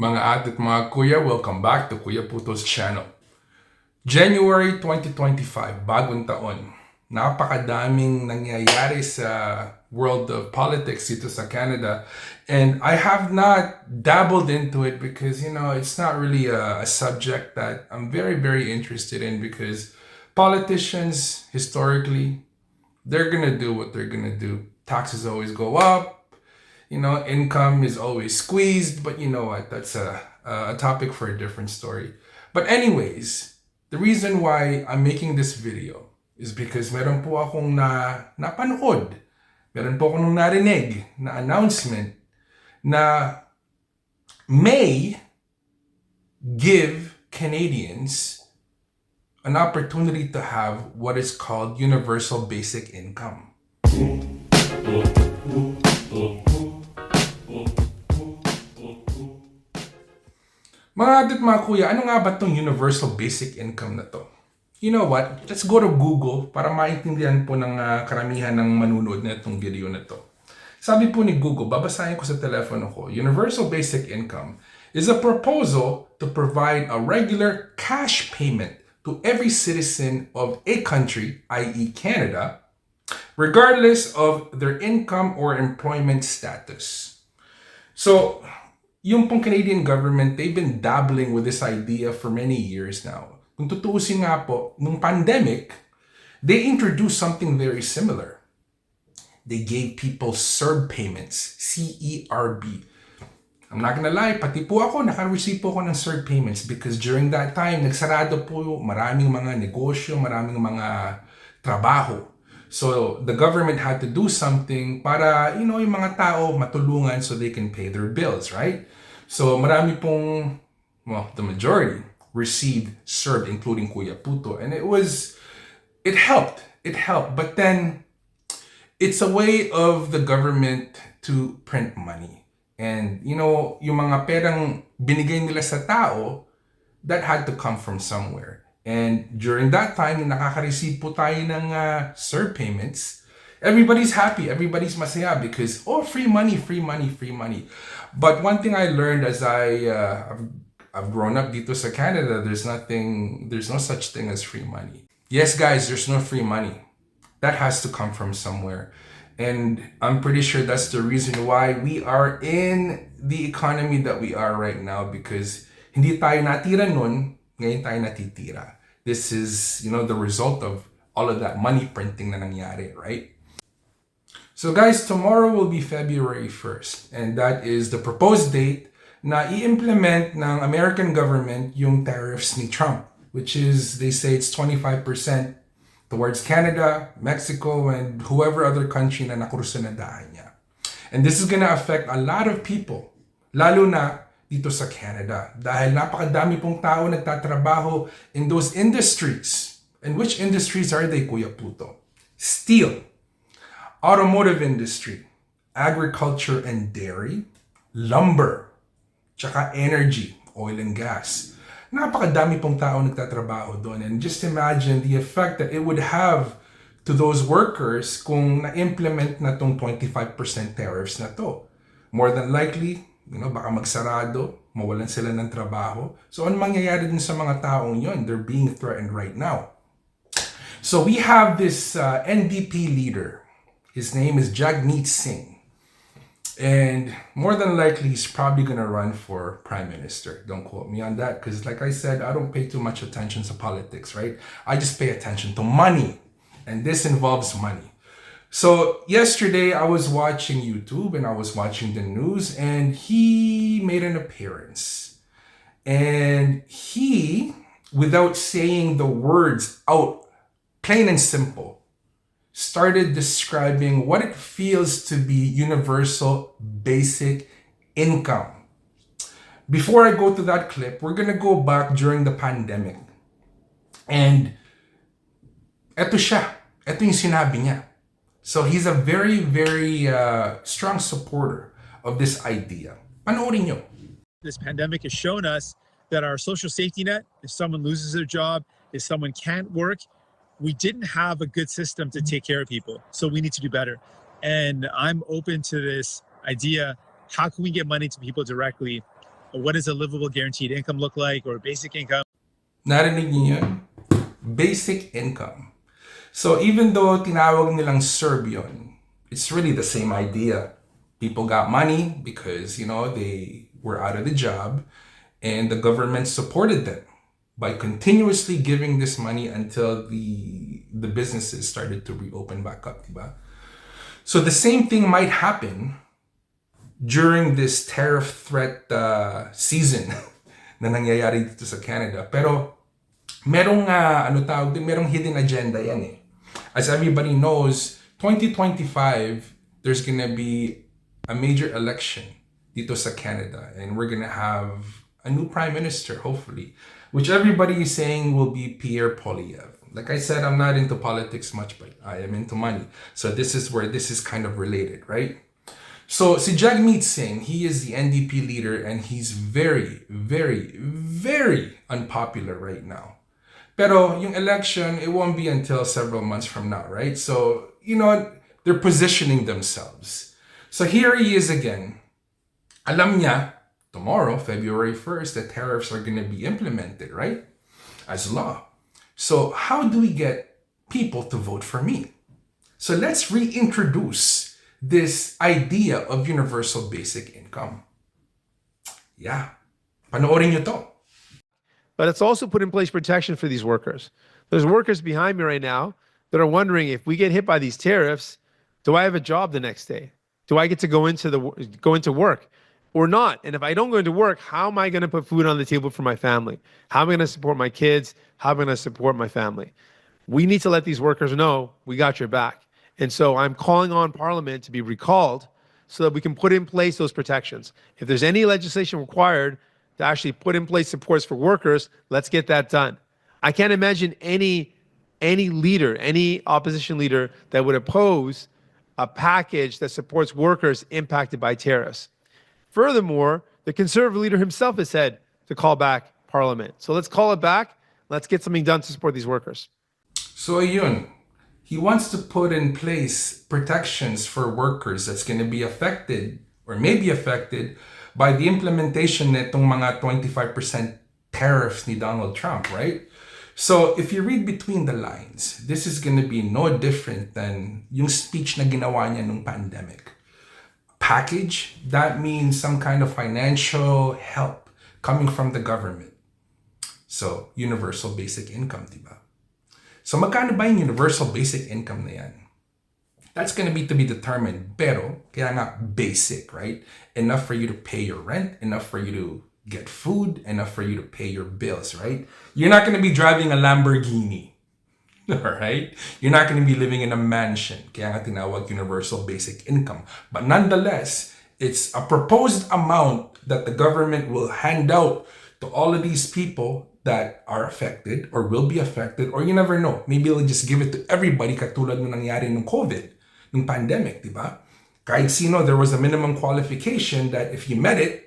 Mga ate at mga kuya, welcome back to Kuya Puto's channel. January 2025, bagong taon. Napakadaming nangyayari sa world of politics dito sa Canada. And I have not dabbled into it because, it's not really a subject that I'm very, very interested in because politicians, historically, they're gonna do what they're gonna do. Taxes always go up, income is always squeezed, but you know what? That's a topic for a different story. But anyways, the reason why I'm making this video is because meron po akong napanood, meron po akong narinig na announcement na may give Canadians an opportunity to have what is called universal basic income. Mga ate at mga kuya, ano nga ba itong universal basic income na to? You know what? Let's go to Google para maintindihan po ng karamihan ng manunood na itong video na to. Sabi po ni Google, babasahin ko sa telepono ko, universal basic income is a proposal to provide a regular cash payment to every citizen of a country, i.e. Canada, regardless of their income or employment status. So, yung pong Canadian government, they've been dabbling with this idea for many years now. Kung tutuusin nga po, nung pandemic, they introduced something very similar. They gave people CERB payments, C-E-R-B. I'm not gonna lie, pati po ako, naka-receive po ako ng CERB payments because during that time, nagsarado po maraming mga negosyo, maraming mga trabaho. So the government had to do something para, yung mga tao matulungan so they can pay their bills, right? So marami pong, the majority received CERB, including Kuya Puto. And it helped. But then, it's a way of the government to print money. And, yung mga perang binigay nila sa tao, that had to come from somewhere. And during that time, nakaka-receive po tayo ng CERB payments, everybody's happy, everybody's masaya because, free money. But one thing I learned as I've grown up dito sa Canada, there's no such thing as free money. Yes, guys, there's no free money. That has to come from somewhere. And I'm pretty sure that's the reason why we are in the economy that we are right now because hindi tayo natira nun, ngayon tayo natitira. This is, the result of all of that money printing na nangyari, right? So guys, tomorrow will be February 1st, and that is the proposed date na i-implement ng American government yung tariffs ni Trump, which is, they say it's 25% towards Canada, Mexico, and whoever other country na nakursunadahan niya. And this is gonna affect a lot of people, lalo na dito sa Canada dahil napakadami pong tao nagtatrabaho in those industries. And which industries are they, Kuya Puto? Steel, automotive industry, agriculture and dairy, lumber, tsaka energy, oil and gas. Napakadami pong tao nagtatrabaho doon. And just imagine the effect that it would have to those workers kung na-implement na tong 25% tariffs na to. More than likely, baka magsarado, mawalan sila ng trabaho. So, ano mangyayari din sa mga taong yon? They're being threatened right now. So, we have this NDP leader. His name is Jagmeet Singh. And more than likely, he's probably going to run for prime minister. Don't quote me on that because, like I said, I don't pay too much attention to politics, right? I just pay attention to money. And this involves money. So yesterday I was watching YouTube and I was watching the news and he made an appearance. And he, without saying the words out, plain and simple, started describing what it feels to be universal basic income. Before I go to that clip, we're gonna go back during the pandemic. And eto yung sinabi niya. So he's a very, very strong supporter of this idea. Panoorin nyo. This pandemic has shown us that our social safety net, if someone loses their job, if someone can't work, we didn't have a good system to take care of people. So we need to do better. And I'm open to this idea. How can we get money to people directly? what does a livable guaranteed income look like, or basic income? Narinig niyo yun? Basic income. So even though tinawag nilang CERB yun, it's really the same idea. People got money because, they were out of the job and the government supported them by continuously giving this money until the businesses started to reopen back up, diba? So the same thing might happen during this tariff threat season na nangyayari dito sa Canada. Pero merong merong hidden agenda yan eh. As everybody knows, 2025 there's gonna be a major election dito sa Canada, and we're gonna have a new prime minister, hopefully, which everybody is saying will be Pierre Poilievre. Like I said, I'm not into politics much, but I am into money. So this is where this is kind of related, right? So si Jagmeet Singh, he is the NDP leader, and he's very, very, very unpopular right now. Pero yung election, it won't be until several months from now, right? So, they're positioning themselves. So here he is again. Alam niya, tomorrow, February 1st, the tariffs are going to be implemented, right? As law. So how do we get people to vote for me? So let's reintroduce this idea of universal basic income. Yeah. Panoorin niyo to. But it's also put in place protection for these workers. There's workers behind me right now that are wondering, if we get hit by these tariffs, do I have a job the next day? Do I get to go into work or not? And if I don't go into work, how am I going to put food on the table for my family? How am I going to support my kids? How am I going to support my family? We need to let these workers know we got your back. And so I'm calling on Parliament to be recalled so that we can put in place those protections. If there's any legislation required to actually put in place supports for workers, let's get that done. I can't imagine any leader, any opposition leader that would oppose a package that supports workers impacted by tariffs. Furthermore, the Conservative leader himself has said to call back Parliament. So let's call it back. Let's get something done to support these workers. So ayun, he wants to put in place protections for workers that's going to be affected or may be affected by the implementation nitong mga 25% tariffs ni Donald Trump, right? So if you read between the lines, this is going to be no different than yung speech na ginawa niya nung pandemic. Package, that means some kind of financial help coming from the government. So, universal basic income, diba? So, magkano ba yung universal basic income na yan? That's going to be determined. Pero, kaya nga basic, right? Enough for you to pay your rent, enough for you to get food, enough for you to pay your bills, right? You're not going to be driving a Lamborghini, all right? You're not going to be living in a mansion. Kaya nga tinawag universal basic income. But nonetheless, it's a proposed amount that the government will hand out to all of these people that are affected or will be affected, or you never know. Maybe they'll just give it to everybody katulad nung nangyari nung COVID, nung pandemic, diba? Kahit sino, there was a minimum qualification that if you met it,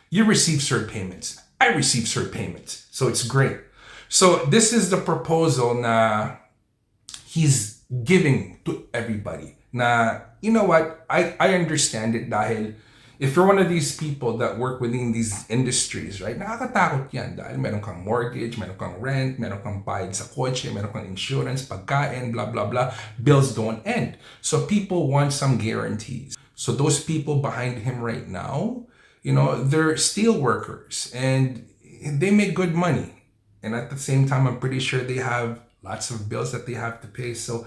you receive CERB payments. I receive CERB payments. So it's great. So this is the proposal na he's giving to everybody. Na, you know what? I understand it dahil if you're one of these people that work within these industries, right? Nakakatakot yan dahil meron kang mortgage, meron kang rent, meron kang bayad sa kotse, meron kang insurance, pagkain, blah, blah, blah. Bills don't end. So people want some guarantees. So those people behind him right now, they're steel workers and they make good money. And at the same time, I'm pretty sure they have lots of bills that they have to pay. So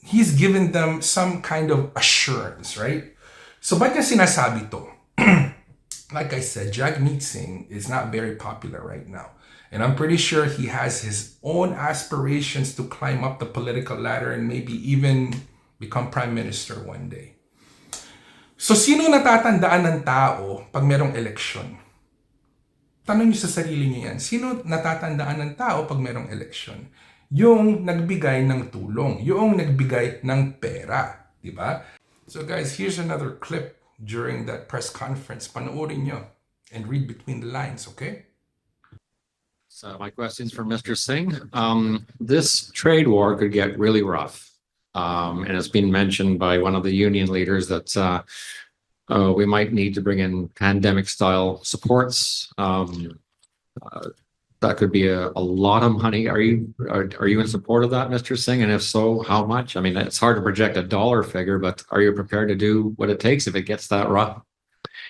he's given them some kind of assurance, right? So ba't niya sinasabi to? Like I said, Jagmeet Singh is not very popular right now. And I'm pretty sure he has his own aspirations to climb up the political ladder and maybe even become prime minister one day. So sino natatandaan ng tao pag merong eleksyon? Tanong niyo sa sarili niyo yan. Sino natatandaan ng tao pag merong eleksyon? Yung nagbigay ng tulong, yung nagbigay ng pera, di ba? So guys, here's another clip during that press conference. Panoorin niyo and read between the lines, okay? So my question's for Mr. Singh. This trade war could get really rough. And it's been mentioned by one of the union leaders that we might need to bring in pandemic style supports. That could be a lot of money. Are you in support of that, Mr. Singh? And if so, how much? I mean, it's hard to project a dollar figure, but are you prepared to do what it takes if it gets that rough?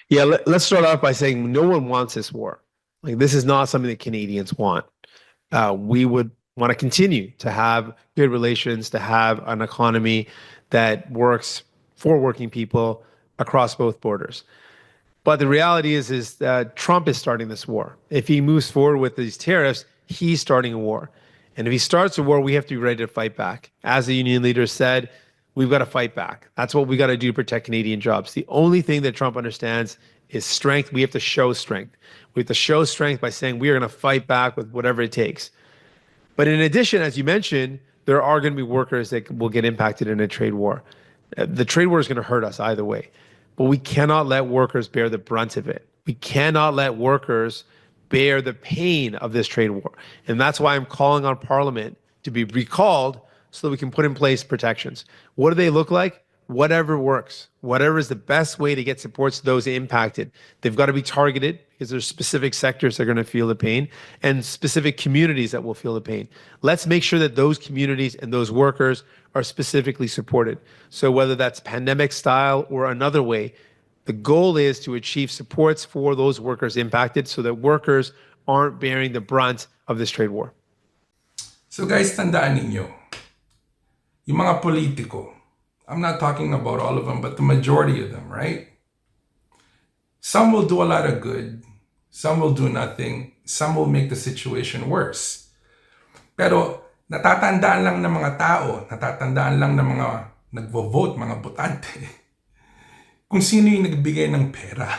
Yeah, let's start off by saying no one wants this war. Like, this is not something that Canadians want. We would want to continue to have good relations, to have an economy that works for working people across both borders. But the reality is that Trump is starting this war. If he moves forward with these tariffs, he's starting a war. And if he starts a war, we have to be ready to fight back. As the union leader said, we've got to fight back. That's what we got to do to protect Canadian jobs. The only thing that Trump understands is strength. We have to show strength. We have to show strength by saying we are going to fight back with whatever it takes. But in addition, as you mentioned, there are going to be workers that will get impacted in a trade war. The trade war is going to hurt us either way. But we cannot let workers bear the brunt of it. We cannot let workers bear the pain of this trade war. And that's why I'm calling on Parliament to be recalled so that we can put in place protections. What do they look like? Whatever works, whatever is the best way to get supports to those impacted. They've got to be targeted because there's specific sectors that are going to feel the pain and specific communities that will feel the pain. Let's make sure that those communities and those workers are specifically supported. So whether that's pandemic style or another way, the goal is to achieve supports for those workers impacted so that workers aren't bearing the brunt of this trade war. So guys, tandaan ninyo, yung mga politiko, I'm not talking about all of them, but the majority of them, right? Some will do a lot of good, some will do nothing, some will make the situation worse. Pero natatandaan lang ng mga tao, natatandaan lang ng mga nagvo-vote, mga botante, kung sino yung nagbigay ng pera.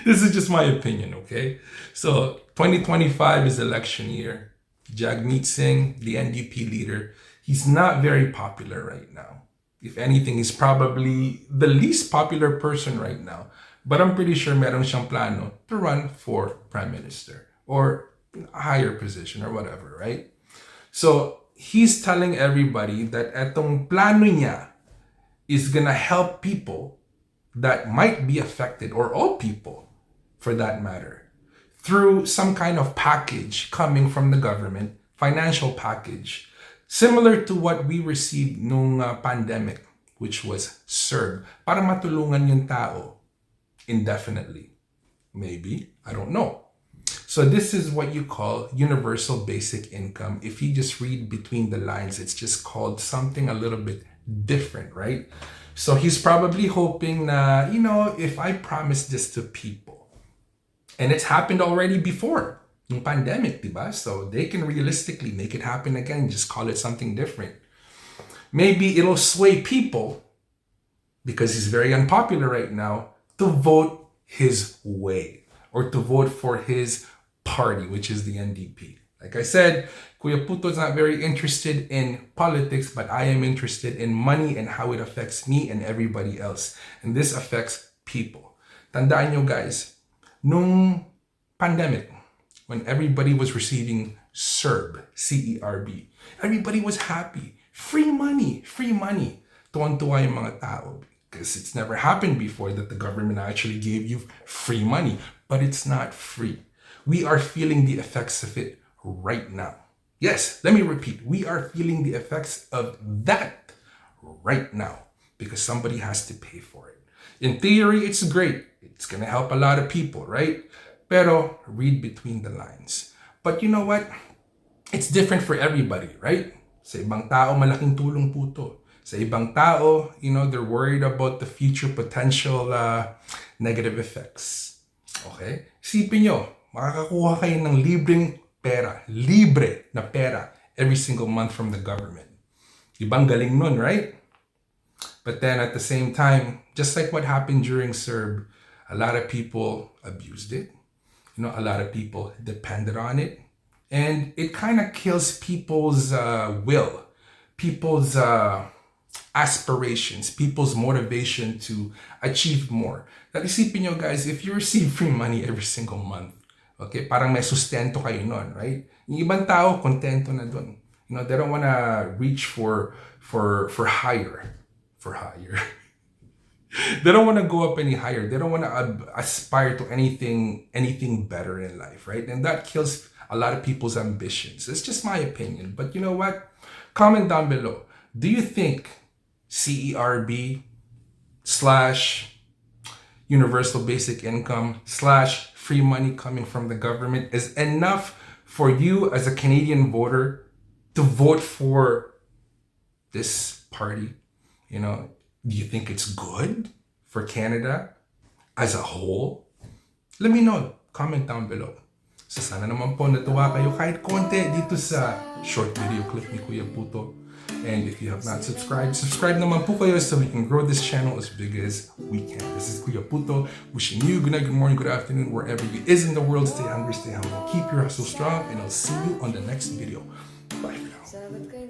This is just my opinion, okay? So, 2025 is election year. Jagmeet Singh, the NDP leader, he's not very popular right now. If anything, he's probably the least popular person right now. But I'm pretty sure meron siyang plano to run for prime minister or a higher position or whatever, right? So he's telling everybody that etong plano niya is gonna help people that might be affected, or all people for that matter, through some kind of package coming from the government, financial package, similar to what we received nung pandemic, which was CERB, para matulungan yung tao indefinitely. Maybe, I don't know. So this is what you call universal basic income. If you just read between the lines, it's just called something a little bit different, right? So he's probably hoping na, if I promise this to people, and it's happened already before, yung pandemic, diba? So they can realistically make it happen again, just call it something different. Maybe it'll sway people, because he's very unpopular right now, to vote his way, or to vote for his party, which is the NDP. Like I said, Kuya Puto's not very interested in politics, but I am interested in money and how it affects me and everybody else. And this affects people. Tandaan nyo guys, nung pandemic, when everybody was receiving CERB, C-E-R-B, everybody was happy. Free money, free money. Tuwan-tuwa yung mga tao. Because it's never happened before that the government actually gave you free money. But it's not free. We are feeling the effects of it right now. Yes, let me repeat. We are feeling the effects of that right now because somebody has to pay for it. In theory, it's great. It's going to help a lot of people, right? Pero read between the lines. But you know what? It's different for everybody, right? Sa ibang tao, malaking tulong po to. Sa ibang tao, they're worried about the future potential negative effects. Okay? Isipin nyo, makakakuha kayo ng libre na pera every single month from the government. Ibang galing nun, right? But then at the same time, just like what happened during CERB, a lot of people abused it. A lot of people depended on it. And it kind of kills people's will, people's aspirations, people's motivation to achieve more. That isipin nyo guys, if you receive free money every single month, okay, parang may sustento kayo nun, right? Yung ibang tao, kontento na dun. They don't want to reach for higher. They don't want to go up any higher. They don't want to aspire to anything better in life, right? And that kills a lot of people's ambitions. It's just my opinion. But you know what? Comment down below. Do you think CERB slash universal basic income slash free money coming from the government is enough for you as a Canadian voter to vote for this party? You know, do you think it's good for Canada as a whole? Let me know. Comment down below. So sana naman po natuwa kayo kahit konti dito sa short video clip ni Kuya Puto. And if you have not subscribed, subscribe naman po kayo so we can grow this channel as big as we can. This is Kuya Puto wishing you good night, good morning, good afternoon, wherever you is in the world. Stay hungry, stay humble, keep your hustle strong, and I'll see you on the next video. Bye for now.